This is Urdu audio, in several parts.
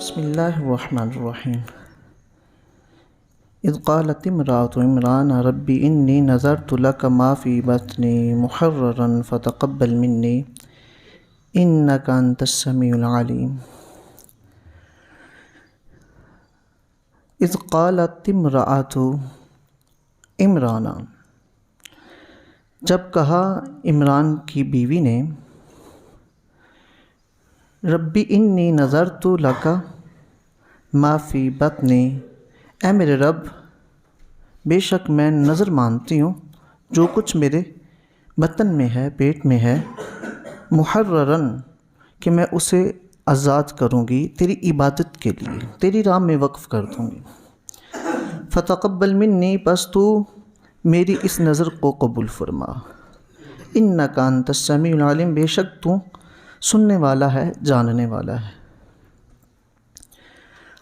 بسم اللہ الرحمن الرحیم۔ اذ قالت امرأة عمران رب انی نذرت لک ما فی بطنی محررا فتقبل منی انک انت السمیع العلیم۔ اذ قالت امرأة عمران، جب کہا عمران کی بیوی نے ربی انی نذرت لک ما فی بطنی، اے میرے رب بے شک میں نظر مانتی ہوں جو کچھ میرے بطن میں ہے، پیٹ میں ہے، محررن کہ میں اسے آزاد کروں گی تیری عبادت کے لیے، تیری راہ میں وقف کر دوں گی۔ فتقبل منی، پس تو میری اس نظر کو قبول فرما۔ انک انت السمیع العلیم، بے شک تو سننے والا ہے، جاننے والا ہے۔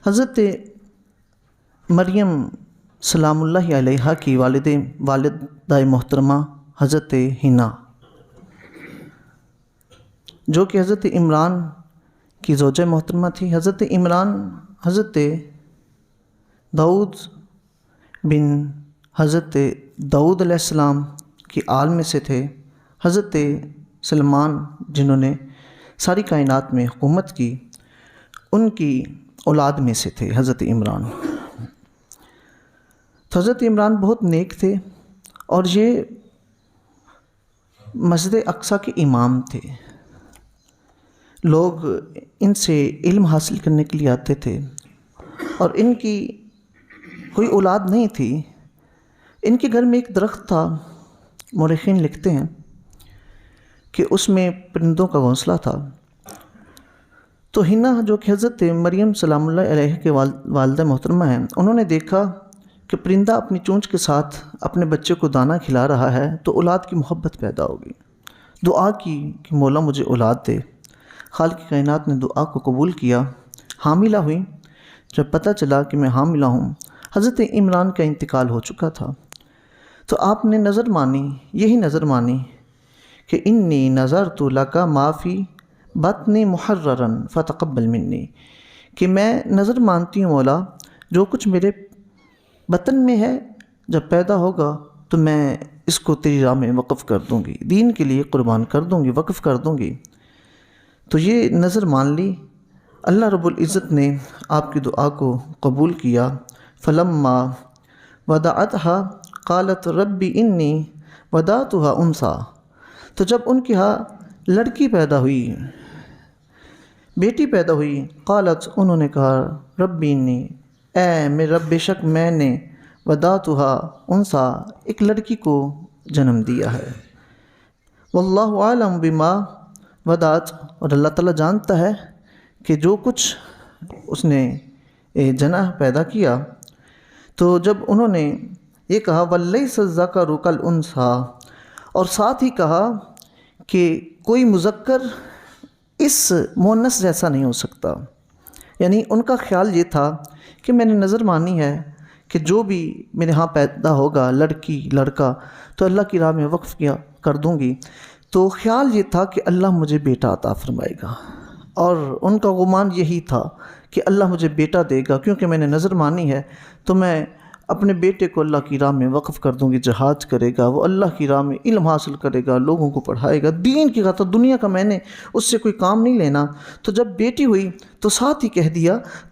حضرت مریم سلام اللہ علیہا کی والدہ محترمہ حضرت حنا، جو کہ حضرت عمران کی زوجہ محترمہ تھی۔ حضرت عمران حضرت داؤد بن حضرت داؤد علیہ السلام کی آل میں سے تھے۔ حضرت سلمان جنہوں نے ساری کائنات میں حکومت کی، ان کی اولاد میں سے تھے حضرت عمران۔ تو حضرت عمران بہت نیک تھے اور یہ مسجد اقصیٰ کے امام تھے۔ لوگ ان سے علم حاصل کرنے کے لیے آتے تھے، اور ان کی کوئی اولاد نہیں تھی۔ ان کے گھر میں ایک درخت تھا، مورخین لکھتے ہیں کہ اس میں پرندوں کا گھونسلہ تھا۔ تو حنا جو کہ حضرت مریم سلام اللہ علیہ کے والدہ محترمہ ہیں، انہوں نے دیکھا کہ پرندہ اپنی چونچ کے ساتھ اپنے بچے کو دانہ کھلا رہا ہے، تو اولاد کی محبت پیدا ہوگی۔ دعا کی کہ مولا مجھے اولاد دے۔ خالق کائنات نے دعا کو قبول کیا، حاملہ ہوئی۔ جب پتہ چلا کہ میں حاملہ ہوں، حضرت عمران کا انتقال ہو چکا تھا، تو آپ نے نظر مانی، یہی نظر مانی کہ انی نذرت لک ما فی بطنی محررا فتقبل منی، کہ میں نظر مانتی ہوں مولا جو کچھ میرے بطن میں ہے، جب پیدا ہوگا تو میں اس کو تیری راہ میں وقف کر دوں گی، دین کے لیے قربان کر دوں گی، وقف کر دوں گی۔ تو یہ نظر مان لی۔ اللہ رب العزت نے آپ کی دعا کو قبول کیا۔ فلما وضعتها قالت ربی انی وضعتها انثی، تو جب ان کے ہاں لڑکی پیدا ہوئی، بیٹی پیدا ہوئی، قالت انہوں نے کہا ربی انی، اے میرے رب بے شک میں نے وضعتها انثی، ایک لڑکی کو جنم دیا ہے۔ واللہ اعلم بما وضعت، اور اللہ تعالیٰ جانتا ہے کہ جو کچھ اس نے جنا پیدا کیا۔ تو جب انہوں نے یہ کہا وَلَيْسَ الذَّكَرُ كَالْأُنثىٰ، اور ساتھ ہی کہا کہ کوئی مذکر اس مؤنث جیسا نہیں ہو سکتا، یعنی ان کا خیال یہ تھا کہ میں نے نظر مانی ہے کہ جو بھی میرے ہاں پیدا ہوگا، لڑکی لڑکا، تو اللہ کی راہ میں وقف کر دوں گی۔ تو خیال یہ تھا کہ اللہ مجھے بیٹا عطا فرمائے گا، اور ان کا گمان یہی تھا کہ اللہ مجھے بیٹا دے گا، کیونکہ میں نے نظر مانی ہے تو میں اپنے بیٹے کو اللہ کی راہ میں وقف کر دوں گی، جہاد کرے گا، وہ اللہ کی راہ میں علم حاصل کرے گا، لوگوں کو پڑھائے گا، دین کی خاطر، دنیا کا میں نے اس سے کوئی کام نہیں لینا۔ تو جب بیٹی ہوئی تو ساتھ ہی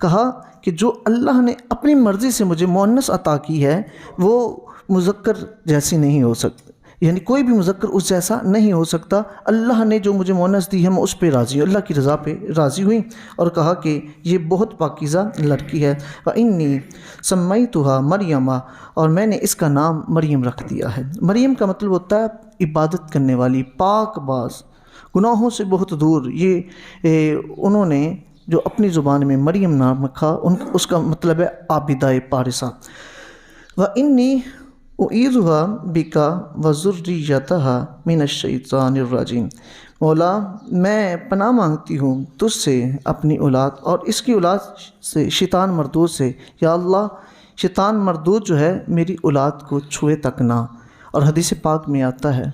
کہا کہ جو اللہ نے اپنی مرضی سے مجھے مؤنث عطا کی ہے وہ مذکر جیسی نہیں ہو سکتی، یعنی کوئی بھی مذکر اس جیسا نہیں ہو سکتا۔ اللہ نے جو مجھے مؤنث دی ہے میں اس پہ راضی ہوں، اللہ کی رضا پہ راضی ہوئی، اور کہا کہ یہ بہت پاکیزہ لڑکی ہے۔ وَإِنِّي سَمَّيْتُهَا مَرْيَمَ، اور میں نے اس کا نام مریم رکھ دیا ہے۔ مریم کا مطلب ہوتا ہے عبادت کرنے والی، پاک باز، گناہوں سے بہت دور۔ یہ انہوں نے جو اپنی زبان میں مریم نام رکھا، اس کا مطلب ہے عابدہ پارسہ۔ وَإِنِّي اعیذها بک وذریتها من الشیطان الرجیم، مولا میں پناہ مانگتی ہوں تجھ سے اپنی اولاد اور اس کی اولاد سے، شیطان مردود سے۔ یا اللہ شیطان مردود جو ہے میری اولاد کو چھوئے تک نہ۔ اور حدیث پاک میں آتا ہے،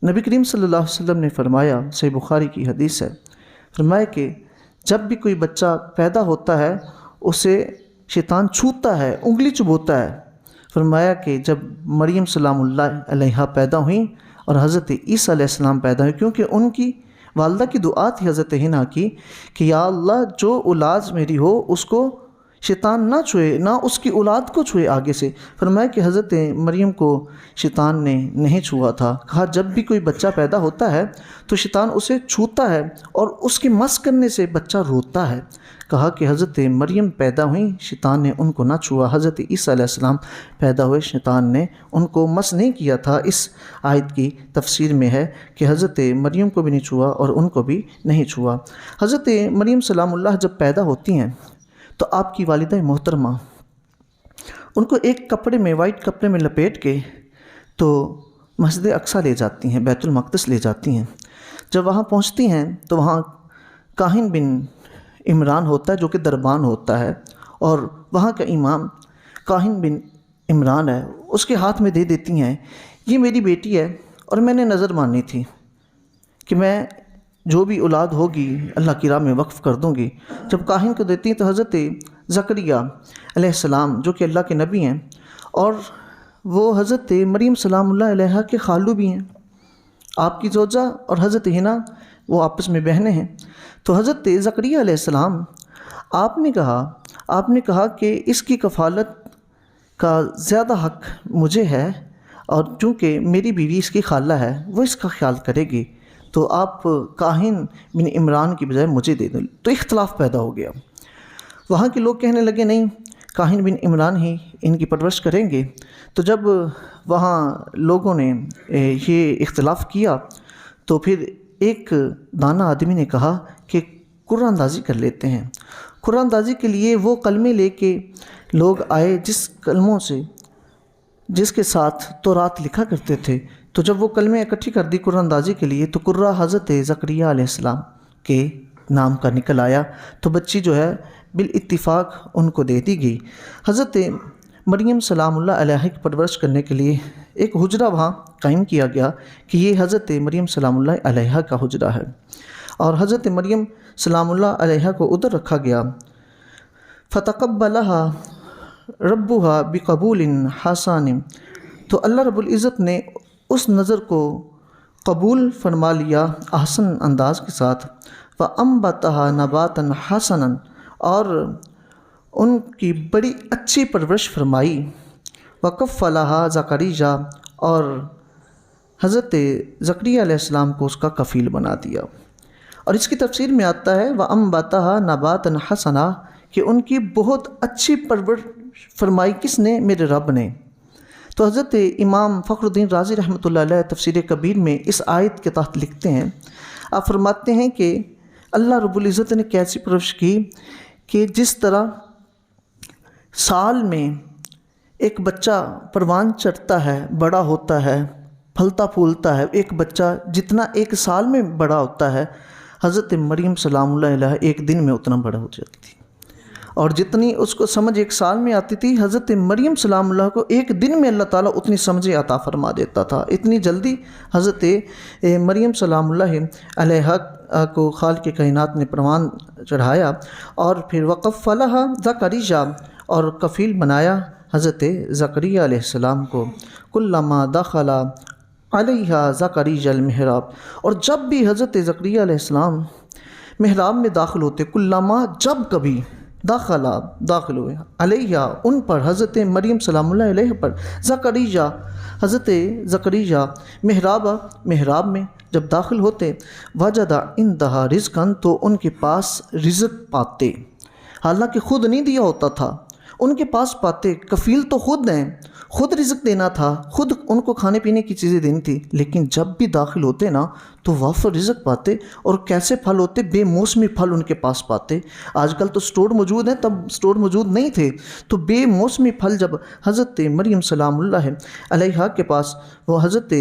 نبی کریم صلی اللہ علیہ وسلم نے فرمایا، صحیح بخاری کی حدیث ہے، فرمایا کہ جب بھی کوئی بچہ پیدا ہوتا ہے اسے شیطان چھوتا ہے، انگلی چبوتا ہے۔ فرمایا کہ جب مریم سلام اللہ علیہا پیدا ہوئیں اور حضرت عیسیٰ علیہ السلام پیدا ہوئے، کیونکہ ان کی والدہ کی دعا تھی حضرت حنا کی کہ یا اللہ جو اولاد میری ہو اس کو شیطان نہ چھوئے، نہ اس کی اولاد کو چھوئے آگے سے۔ فرمایا کہ حضرت مریم کو شیطان نے نہیں چھوا تھا۔ کہا جب بھی کوئی بچہ پیدا ہوتا ہے تو شیطان اسے چھوتا ہے اور اس کے مس کرنے سے بچہ روتا ہے۔ کہا کہ حضرت مریم پیدا ہوئیں، شیطان نے ان کو نہ چھوا۔ حضرت عیسیٰ علیہ السلام پیدا ہوئے، شیطان نے ان کو مس نہیں کیا تھا۔ اس آیت کی تفسیر میں ہے کہ حضرت مریم کو بھی نہیں چھوا اور ان کو بھی نہیں چھوا۔ حضرت مریم سلام اللہ جب پیدا ہوتی ہیں تو آپ کی والدہ محترمہ ان کو ایک کپڑے میں، وائٹ کپڑے میں لپیٹ کے تو مسجد اقصیٰ لے جاتی ہیں، بیت المقدس لے جاتی ہیں۔ جب وہاں پہنچتی ہیں تو وہاں کاہن بن عمران ہوتا ہے جو کہ دربان ہوتا ہے، اور وہاں کا امام کاہن بن عمران ہے، اس کے ہاتھ میں دے دیتی ہیں یہ میری بیٹی ہے اور میں نے نظر مانی تھی کہ میں جو بھی اولاد ہوگی اللہ کی راہ میں وقف کر دوں گی۔ جب کاہن کو دیتی ہیں تو حضرت زکریہ علیہ السلام جو کہ اللہ کے نبی ہیں اور وہ حضرت مریم سلام اللہ علیہا کے خالو بھی ہیں، آپ کی زوجہ اور حضرت حنا وہ آپس میں بہنیں ہیں، تو حضرت زکریہ علیہ السلام آپ نے کہا کہ اس کی کفالت کا زیادہ حق مجھے ہے، اور چونکہ میری بیوی اس کی خالہ ہے وہ اس کا خیال کرے گی، تو آپ کاہن بن عمران کی بجائے مجھے دے دیں۔ تو اختلاف پیدا ہو گیا۔ وہاں کے لوگ کہنے لگے نہیں، کاہن بن عمران ہی ان کی پرورش کریں گے۔ تو جب وہاں لوگوں نے یہ اختلاف کیا تو پھر ایک دانا آدمی نے کہا کہ قرآن اندازی کر لیتے ہیں۔ قرآن اندازی کے لیے وہ کلمے لے کے لوگ آئے جس کلموں سے جس کے ساتھ تورات لکھا کرتے تھے۔ تو جب وہ کلمے اکٹھی کر دی قرآن اندازی کے لیے تو قرہ حضرت زکریہ علیہ السلام کے نام کا نکل آیا، تو بچی جو ہے بالاتفاق ان کو دے دی گئی۔ حضرت مریم سلام اللہ علیہ کی پرورش کرنے کے لیے ایک حجرہ وہاں قائم کیا گیا کہ یہ حضرت مریم سلام اللہ علیہ کا حجرہ ہے، اور حضرت مریم سلام اللہ علیہ کو ادھر رکھا گیا۔ فتقبلها ربها بقبول حسن، تو اللہ رب العزت نے اس نظر کو قبول فرما لیا احسن انداز کے ساتھ۔ وَأَنبَتَهَا نَبَاتًا حَسَنًا، اور ان کی بڑی اچھی پرورش فرمائی۔ وَكَفَّلَهَا زَكَرِيَّا، اور حضرت زکریا علیہ السلام کو اس کا کفیل بنا دیا۔ اور اس کی تفسیر میں آتا ہے وَأَنبَتَهَا نَبَاتًا حَسَنًا، کہ ان کی بہت اچھی پرورش فرمائی کس نے؟ میرے رب نے۔ تو حضرت امام فخر الدین رازی رحمۃ اللہ علیہ تفسیر کبیر میں اس آیت کے تحت لکھتے ہیں، آپ فرماتے ہیں کہ اللہ رب العزت نے کیسی پرورش کی کہ جس طرح سال میں ایک بچہ پروان چڑھتا ہے، بڑا ہوتا ہے، پھلتا پھولتا ہے، ایک بچہ جتنا ایک سال میں بڑا ہوتا ہے، حضرت مریم سلام اللہ علیہ ایک دن میں اتنا بڑا ہو جاتی تھی، اور جتنی اس کو سمجھ ایک سال میں آتی تھی حضرت مریم سلام اللہ کو ایک دن میں اللہ تعالیٰ اتنی سمجھ عطا فرما دیتا تھا۔ اتنی جلدی حضرت مریم سلام اللہ علیہ کو خالق کائنات نے پروان چڑھایا، اور پھر وَقَفَّلَهَا زَكَرِيَّا، اور کفیل بنایا حضرت زکریا علیہ السلام کو۔ كُلَّمَا دَخَلَ عَلَيْهَا زَكَرِيَّا الْمِحْرَابَ، اور جب بھی حضرت زکریا علیہ السلام محراب میں داخل ہوتے، کلما جب کبھی داخل ہوئے علیہ ان پر، حضرت مریم سلام اللہ علیہ پر، زکریا حضرت زکریا محراب میں جب داخل ہوتے، وجد عندہا رزقاً، تو ان کے پاس رزق پاتے، حالانکہ خود نہیں دیا ہوتا تھا، ان کے پاس پاتے۔ کفیل تو خود ہیں، خود رزق دینا تھا، خود ان کو کھانے پینے کی چیزیں دینی تھی، لیکن جب بھی داخل ہوتے نا تو وافر رزق پاتے۔ اور کیسے پھل ہوتے؟ بے موسمی پھل ان کے پاس پاتے۔ آج کل تو سٹور موجود ہیں، تب سٹور موجود نہیں تھے، تو بے موسمی پھل جب حضرت مریم سلام اللہ علیہ کے پاس وہ حضرت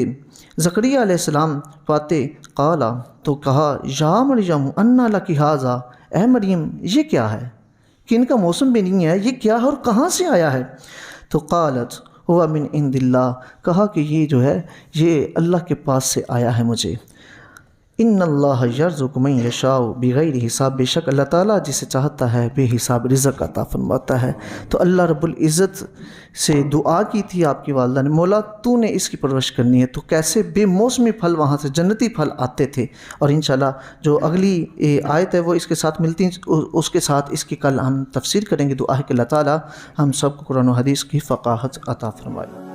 زکریا علیہ السلام پاتے، قالا، تو کہا یا مریم انا لک ھذا، اے مریم یہ کیا ہے کہ ان کا موسم بھی نہیں ہے، یہ کیا ہے اور کہاں سے آیا ہے؟ تو قالت ہوا من عند اللہ، کہا کہ یہ جو ہے یہ اللہ کے پاس سے آیا ہے مجھے۔ ان اللہ یرزق من یشاء بغیر حساب، بے شک اللہ تعالیٰ جسے چاہتا ہے بے حساب رزق عطا فرماتا ہے۔ تو اللہ رب العزت سے دعا کی تھی آپ کی والدہ نے، مولا تو نے اس کی پرورش کرنی ہے، تو کیسے بے موسمی پھل وہاں سے جنتی پھل آتے تھے۔ اور انشاءاللہ جو اگلی آیت ہے وہ اس کے ساتھ ملتی ہیں، اس کے ساتھ اس کی کل ہم تفسیر کریں گے۔ دعا ہے کہ اللہ تعالیٰ ہم سب کو قرآن و حدیث کی فقاہت عطا فرمائے۔